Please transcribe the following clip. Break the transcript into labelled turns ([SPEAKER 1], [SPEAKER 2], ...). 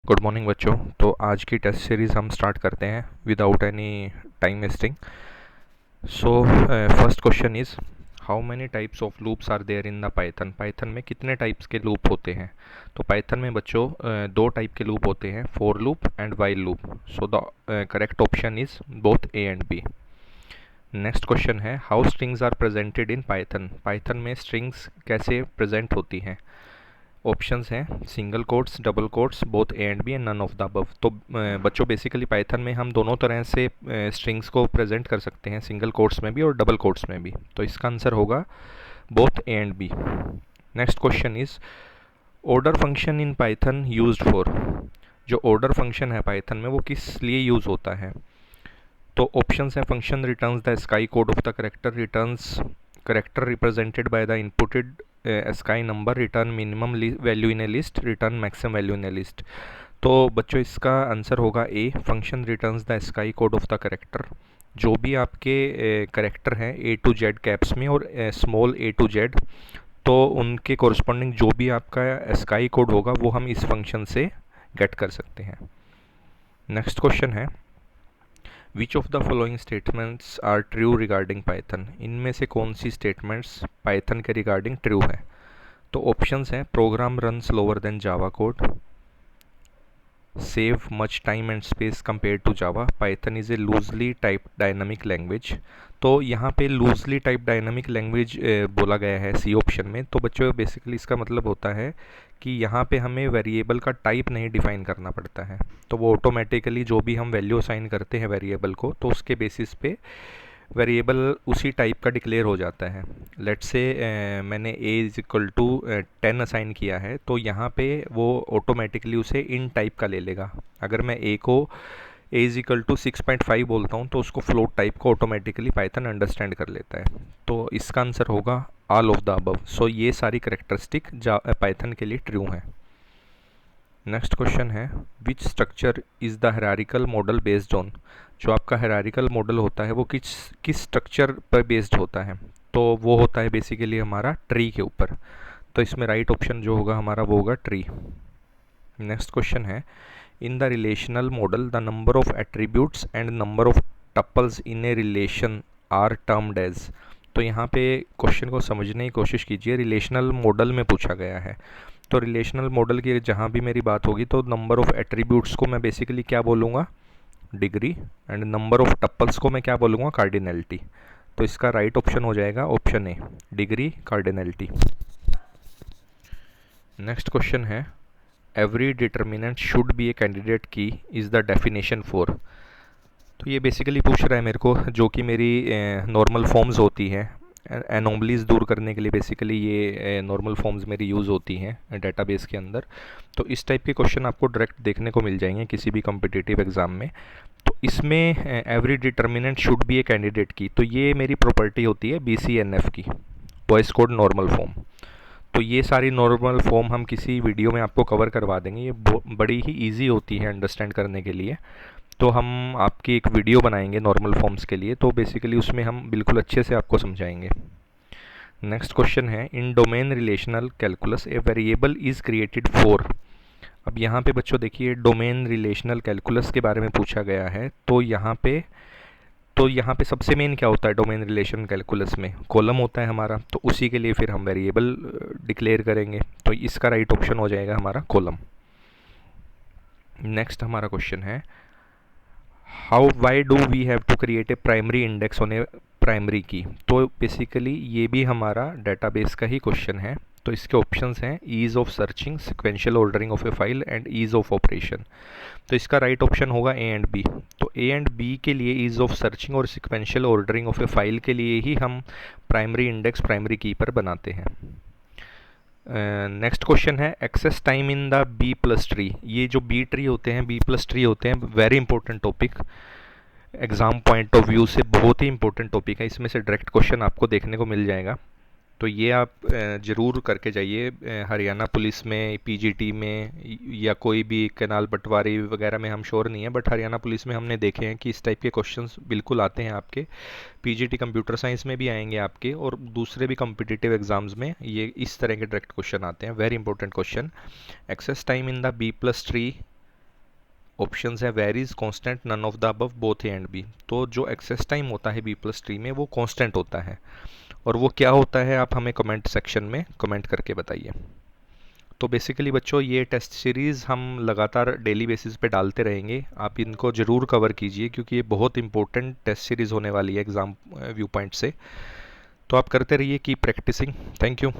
[SPEAKER 1] Good morning बच्चों। तो आज की टेस्ट सीरीज़ हम स्टार्ट करते हैं without any time wasting. So first question is how many types of loops are there in the Python. Python में कितने टाइप्स के लूप होते हैं? तो पाइथन में बच्चों दो टाइप के लूप होते हैं, for loop and while loop. So the correct option is both A and B. Next question है how strings are presented in Python. Python में स्ट्रिंग्स कैसे प्रेजेंट होती हैं? ऑप्शंस हैं single quotes, double quotes, both A and B and none of the above. तो बच्चों basically Python में हम दोनों तरह से स्ट्रिंग्स को प्रेजेंट कर सकते हैं, सिंगल कोट्स में भी और डबल कोट्स में भी। तो इसका आंसर होगा both A and B. Next question is order function in Python used for. जो ऑर्डर फंक्शन है पाइथन में वो किस लिए यूज़ होता है? तो ऑप्शंस हैं function returns the ASCII code of the character, returns character represented by the inputted ASCII number, return minimum value in a list, return maximum value in a list. तो बच्चों इसका आंसर होगा A, function returns the ASCII code of the character. जो भी आपके character हैं ए to Z caps में और स्मॉल ए टू जेड, तो उनके कोरस्पॉन्डिंग जो भी आपका स्काई कोड होगा वो हम इस फंक्शन से गेट कर सकते हैं। नेक्स्ट क्वेश्चन है which of the following statements are true regarding Python. इनमें से कौन सी स्टेटमेंट्स पाइथन के रिगार्डिंग ट्रू है? तो ऑप्शंस हैं program run slower than Java code, save much time and space compare to Java, Python is a loosely type dynamic language. तो यहाँ पे लूजली टाइप डायनामिक लैंग्वेज बोला गया है सी ऑप्शन में। तो बच्चों बेसिकली इसका मतलब होता है कि यहाँ पे हमें वेरिएबल का टाइप नहीं डिफाइन करना पड़ता है, तो वो ऑटोमेटिकली जो भी हम वैल्यू असाइन करते हैं वेरिएबल को, तो उसके बेसिस पे वेरिएबल उसी टाइप का डिक्लेयर हो जाता है। लेट्स से मैंने a is equal to 10 assign किया है, तो यहाँ पे वो ऑटोमेटिकली उसे इन टाइप का ले लेगा। अगर मैं a को a इज इक्वल टू 6.5 बोलता हूँ तो उसको फ्लोट टाइप को ऑटोमेटिकली पाइथन अंडरस्टैंड कर लेता है। तो इसका आंसर होगा ऑल ऑफ द अबव। सो ये सारी करेक्टरिस्टिक पाइथन के लिए ट्रू हैं। नेक्स्ट क्वेश्चन है which structure is the hierarchical model based on. जो आपका हायरार्किकल मॉडल होता है वो किस स्ट्रक्चर पर बेस्ड होता है? तो वो होता है बेसिकली हमारा ट्री के ऊपर। तो इसमें राइट ऑप्शन जो होगा हमारा वो होगा ट्री। नेक्स्ट क्वेश्चन है in the relational model the number of attributes and number of tuples in a relation are termed as. तो यहाँ पे क्वेश्चन को समझने की कोशिश कीजिए, रिलेशनल मॉडल में पूछा गया है। तो रिलेशनल मॉडल की जहाँ भी मेरी बात होगी तो नंबर ऑफ एट्रीब्यूट्स को मैं बेसिकली क्या बोलूँगा, degree, and number of tuples को मैं क्या बोलूँगा, कार्डिनलिटी। तो इसका राइट ऑप्शन हो जाएगा option A, degree cardinality. Next question है every determinant should be a candidate key is the definition for. तो ये बेसिकली पूछ रहा है मेरे को जो कि मेरी नॉर्मल फॉर्म्स होती हैं, एनोमलीज दूर करने के लिए बेसिकली ये नॉर्मल फॉर्म्स मेरी यूज़ होती हैं डेटाबेस के अंदर। तो इस टाइप के क्वेश्चन आपको डायरेक्ट देखने को मिल जाएंगे किसी भी कॉम्पिटिटिव एग्ज़ाम में। तो इसमें every determinant should be a candidate की, तो ये मेरी प्रॉपर्टी होती है BCNF की, वॉइस कोड नॉर्मल फॉर्म। तो ये सारी नॉर्मल फॉर्म हम किसी वीडियो में आपको कवर करवा देंगे, ये बड़ी ही ईजी होती है अंडरस्टैंड करने के लिए। तो हम आपकी एक वीडियो बनाएंगे नॉर्मल फॉर्म्स के लिए, तो बेसिकली उसमें हम बिल्कुल अच्छे से आपको समझाएंगे। नेक्स्ट क्वेश्चन है in domain relational calculus a variable is created for. अब यहाँ पे बच्चों देखिए डोमेन रिलेशनल कैलकुलस के बारे में पूछा गया है। तो यहाँ पे सबसे मेन क्या होता है डोमेन रिलेशन कैलकुलस में, कॉलम होता है हमारा, तो उसी के लिए फिर हम वेरिएबल डिक्लेयर करेंगे। तो इसका राइट ऑप्शन हो जाएगा हमारा कॉलम। नेक्स्ट हमारा क्वेश्चन है how why do we have to create a primary index on a primary key. तो बेसिकली ये भी हमारा डेटाबेस का ही क्वेश्चन है। तो इसके ऑप्शंस हैं ease of searching, sequential ordering of A file and ease of operation. तो इसका राइट ऑप्शन होगा ए एंड बी। तो ए एंड बी के लिए ईज़ ऑफ सर्चिंग और sequential ordering of A file के लिए ही हम प्राइमरी इंडेक्स प्राइमरी की पर बनाते हैं। नेक्स्ट क्वेश्चन है access time in the B plus tree. ये जो बी ट्री होते हैं, बी प्लस ट्री होते हैं, very important topic, exam point of view से बहुत ही इंपॉर्टेंट टॉपिक है। इसमें से डायरेक्ट क्वेश्चन आपको देखने को मिल जाएगा, तो ये आप ज़रूर करके जाइए। हरियाणा पुलिस में, पीजीटी में या कोई भी कैनाल पटवारी वगैरह में हम श्योर नहीं है, बट हरियाणा पुलिस में हमने देखे हैं कि इस टाइप के क्वेश्चंस बिल्कुल आते हैं आपके। पीजीटी कंप्यूटर साइंस में भी आएंगे आपके, और दूसरे भी कॉम्पिटिटिव एग्जाम्स में ये इस तरह के डायरेक्ट क्वेश्चन आते हैं। Very important question, access time in the B plus tree options है varies, constant, none of the above, both A and B. तो जो एक्सेस टाइम होता है बी प्लस ट्री में वो कांस्टेंट होता है, और वो क्या होता है आप हमें कमेंट सेक्शन में कमेंट करके बताइए। तो बेसिकली बच्चों ये टेस्ट सीरीज़ हम लगातार डेली बेसिस पे डालते रहेंगे, आप इनको ज़रूर कवर कीजिए क्योंकि ये बहुत इंपॉर्टेंट टेस्ट सीरीज़ होने वाली है एग्ज़ाम व्यू पॉइंट से। तो आप करते रहिए, कीप प्रैक्टिसिंग। Thank you.